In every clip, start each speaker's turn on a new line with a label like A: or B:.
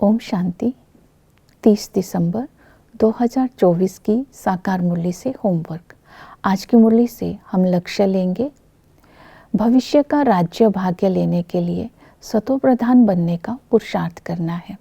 A: ओम शांति। 30 दिसंबर 2024 की साकार मुरली से होमवर्क। आज की मुरली से हम लक्ष्य लेंगे, भविष्य का राज्य भाग्य लेने के लिए सतो प्रधान बनने का पुरुषार्थ करना है।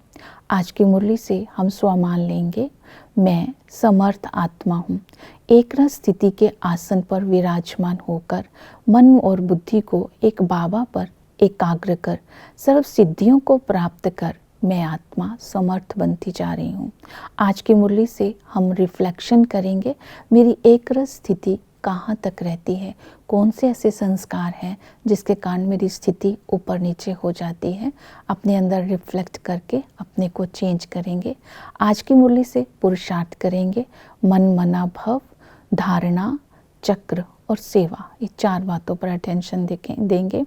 A: आज की मुरली से हम स्वमान लेंगे, मैं समर्थ आत्मा हूँ। एक रस स्थिति के आसन पर विराजमान होकर मन और बुद्धि को एक बाबा पर एकाग्र कर सर्व सिद्धियों को प्राप्त कर मैं आत्मा समर्थ बनती जा रही हूँ। आज की मुरली से हम रिफ्लेक्शन करेंगे, मेरी एक रस स्थिति कहाँ तक रहती है, कौन से ऐसे संस्कार हैं जिसके कारण मेरी स्थिति ऊपर नीचे हो जाती है। अपने अंदर रिफ्लेक्ट करके अपने को चेंज करेंगे। आज की मुरली से पुरुषार्थ करेंगे, मन मना भव, धारणा, चक्र और सेवा, ये 4 बातों पर अटेंशन देंगे।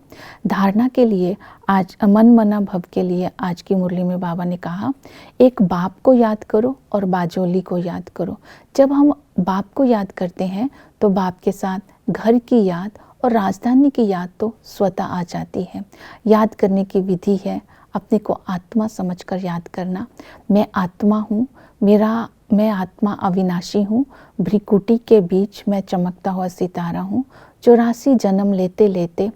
A: धारणा के लिए आज मन मना भव के लिए आज की मुरली में बाबा ने कहा, एक बाप को याद करो और बाजोली को याद करो। जब हम बाप को याद करते हैं तो बाप के साथ घर की याद और राजधानी की याद तो स्वतः आ जाती है। याद करने की विधि है अपने को आत्मा समझकर याद करना। मैं आत्मा हूँ, मैं आत्मा अविनाशी हूँ। भ्रिकुटी के बीच मैं चमकता हुआ सितारा हूँ। 84 जन्म लेते लेते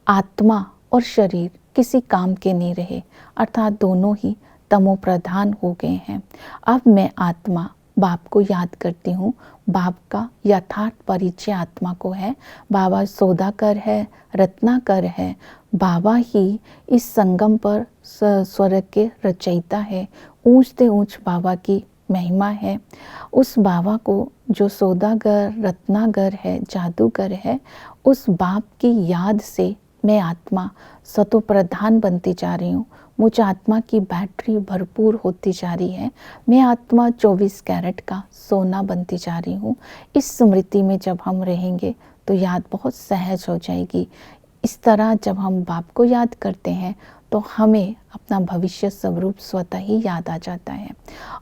A: आत्मा और शरीर किसी काम के नहीं रहे, अर्थात दोनों ही तमो प्रधान हो गए हैं। अब मैं आत्मा बाप को याद करती हूँ। बाप का यथार्थ परिचय आत्मा को है। बाबा सौदाकर है, रत्नाकर है। बाबा ही इस संगम पर स्वर्ग के रचयिता है। ऊंच से ऊंच बाबा की महिमा है। उस बाबा को जो सौदागर, रत्नागर है, जादूगर है, उस बाप की याद से मैं आत्मा सतो प्रधान बनती जा रही हूँ। मुझ आत्मा की बैटरी भरपूर होती जा रही है। मैं आत्मा 24 कैरेट का सोना बनती जा रही हूँ। इस स्मृति में जब हम रहेंगे तो याद बहुत सहज हो जाएगी। इस तरह जब हम बाप को याद करते हैं तो हमें अपना भविष्य स्वरूप स्वतः ही याद आ जाता है।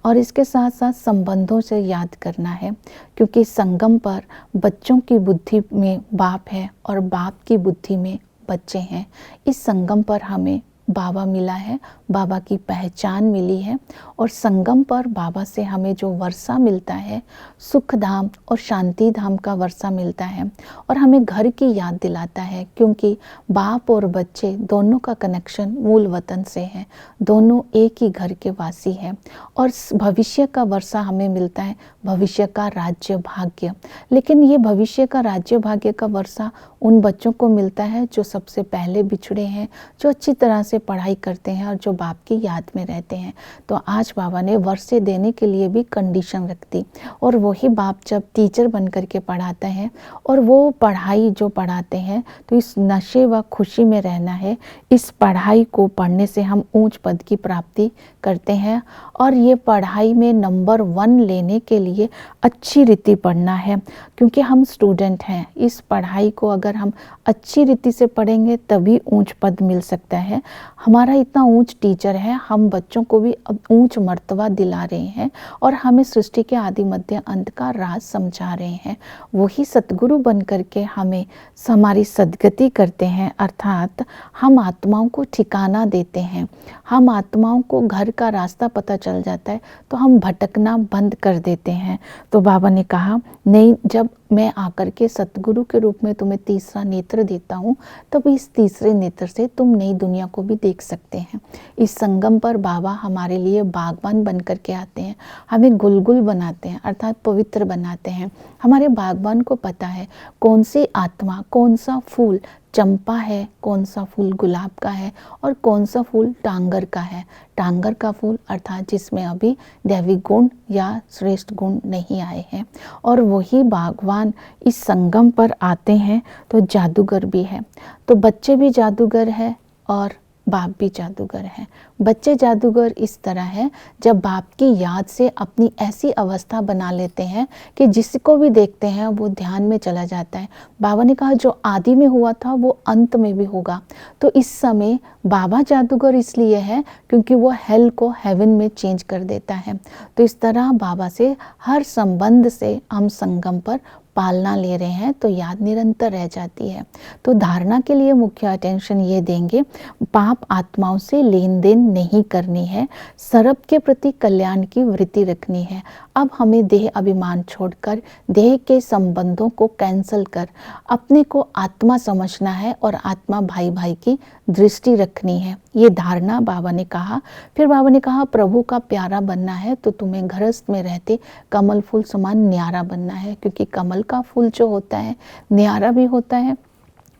A: और इसके साथ साथ संबंधों से याद करना है, क्योंकि संगम पर बच्चों की बुद्धि में बाप है और बाप की बुद्धि में बच्चे हैं। इस संगम पर हमें बाबा मिला है, बाबा की पहचान मिली है। और संगम पर बाबा से हमें जो वर्षा मिलता है, सुख धाम और शांति धाम का वर्षा मिलता है और हमें घर की याद दिलाता है, क्योंकि बाप और बच्चे दोनों का कनेक्शन मूल वतन से है। दोनों एक ही घर के वासी हैं। और भविष्य का वर्षा हमें मिलता है, भविष्य का राज्य भाग्य। लेकिन ये भविष्य का राज्य भाग्य का वर्षा उन बच्चों को मिलता है जो सबसे पहले बिछड़े हैं, जो अच्छी तरह से पढ़ाई करते हैं और जो बाप की याद में रहते हैं। तो आज बाबा ने वर्षे देने के लिए भी कंडीशन रख दी। और वही बाप जब टीचर बन करके पढ़ाता है और वो पढ़ाई जो पढ़ाते हैं, तो इस नशे व खुशी में रहना है। इस पढ़ाई को पढ़ने से हम ऊंच पद की प्राप्ति करते हैं। और ये पढ़ाई में नंबर 1 लेने के लिए अच्छी रीति पढ़ना है, क्योंकि हम स्टूडेंट हैं। इस पढ़ाई को अगर हम अच्छी रीति से पढ़ेंगे तभी ऊंच पद मिल सकता है। हमारा इतना ऊंच टीचर है, हम बच्चों को भी अब ऊंच मर्तबा दिला रहे हैं और हमें सृष्टि के आदि मध्य अंत का राज समझा रहे हैं। वही सतगुरु बन करके हमें हमारी सद्गति करते हैं, अर्थात हम आत्माओं को ठिकाना देते हैं। हम आत्माओं को घर का रास्ता पता चल जाता है तो हम भटकना बंद कर देते हैं। तो बाबा ने कहा, नहीं, जब मैं आकर के सतगुरु के रूप में तुम्हें तीसरा नेत्र देता हूँ, तब इस तीसरे नेत्र से तुम नई दुनिया को भी देख सकते हैं। इस संगम पर बाबा हमारे लिए बागबान बन करके आते हैं, हमें गुलगुल बनाते हैं, अर्थात पवित्र बनाते हैं। हमारे बागबान को पता है कौन सी आत्मा, कौन सा फूल चंपा है, कौन सा फूल गुलाब का है और कौन सा फूल टांगर का है। टांगर का फूल अर्थात जिसमें अभी दैवी गुण या श्रेष्ठ गुण नहीं आए हैं। और वही बागवान इस संगम पर आते हैं तो जादूगर भी है। तो बच्चे भी जादूगर है और बाप भी जादूगर है। बच्चे जादूगर इस तरह है जब बाप की याद से अपनी ऐसी अवस्था बना लेते हैं कि जिसको भी देखते हैं वो ध्यान में चला जाता है। बाबा ने कहा, जो आदि में हुआ था वो अंत में भी होगा। तो इस समय बाबा जादूगर इसलिए है क्योंकि वो हेल को हेवन में चेंज कर देता है। तो इस तरह बाबा से हर संबंध से हम संगम पर पालना ले रहे हैं तो याद निरंतर रह जाती है। तो धारणा के लिए मुख्य अटेंशन ये देंगे, पाप आत्माओं से लेन देन नहीं करनी है, सर्व के प्रति कल्याण की वृत्ति रखनी है। अब हमें देह अभिमान छोड़कर देह के संबंधों को कैंसल कर अपने को आत्मा समझना है और आत्मा भाई भाई की दृष्टि रखनी है। ये धारणा बाबा ने कहा। फिर बाबा ने कहा, प्रभु का प्यारा बनना है तो तुम्हें गृहस्थ में रहते कमल फूल समान न्यारा बनना है, क्योंकि कमल का फूल जो होता है न्यारा भी होता है,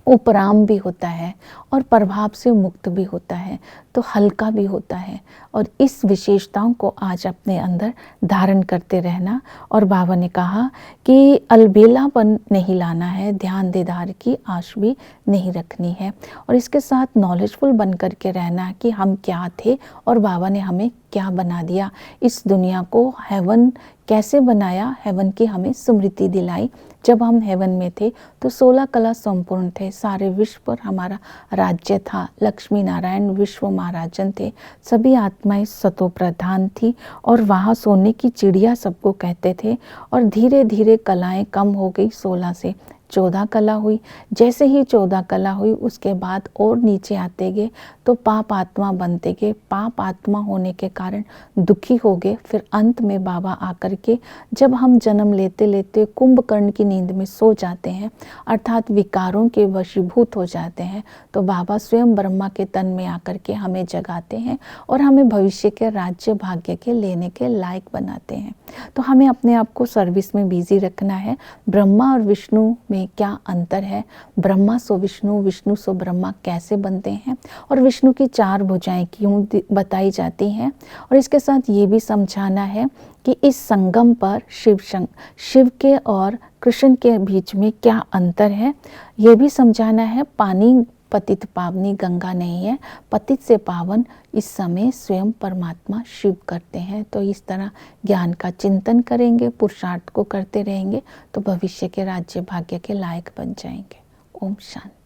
A: उपराम भी होता है और प्रभाव से मुक्त भी होता है, तो हल्का भी होता है। और इस विशेषताओं को आज अपने अंदर धारण करते रहना। और बाबा ने कहा कि अलबेलापन नहीं लाना है, ध्यान देदार की आश भी नहीं रखनी है, और इसके साथ नॉलेजफुल बन करके रहना कि हम क्या थे और बाबा ने हमें क्या बना दिया, इस दुनिया को हेवन कैसे बनाया, हेवन की हमें स्मृति दिलाई। जब हम हेवन में थे तो 16 कला संपूर्ण थे, सारे विश्व पर हमारा राज्य था, लक्ष्मी नारायण विश्व महाराजन थे, सभी आत्माएं सतो प्रधान थी और वहाँ सोने की चिड़िया सबको कहते थे। और धीरे धीरे कलाएं कम हो गई, 16 से 14 कला हुई। जैसे ही 14 कला हुई उसके बाद और नीचे आते गए तो पाप आत्मा बनते गए, पाप आत्मा होने के कारण दुखी हो गए। फिर अंत में बाबा आकर के जब हम जन्म लेते लेते कुंभकर्ण की नींद में सो जाते हैं, अर्थात विकारों के वशीभूत हो जाते हैं, तो बाबा स्वयं ब्रह्मा के तन में आकर के हमें जगाते हैं और हमें भविष्य के राज्य भाग्य के लेने के लायक बनाते हैं। तो हमें अपने आप को सर्विस में बिजी रखना है। ब्रह्मा और विष्णु में क्या अंतर है, ब्रह्मा सो विष्णु, विष्णु सो ब्रह्मा कैसे बनते हैं, और विष्णु की 4 भुजाएं क्यों बताई जाती हैं। और इसके साथ ये भी समझाना है कि इस संगम पर शिव के और कृष्ण के बीच में क्या अंतर है, ये भी समझाना है। पानी पतित पावनी गंगा नहीं है, पतित से पावन इस समय स्वयं परमात्मा शिव करते हैं। तो इस तरह ज्ञान का चिंतन करेंगे, पुरुषार्थ को करते रहेंगे तो भविष्य के राज्य भाग्य के लायक बन जाएंगे। ओम शांति।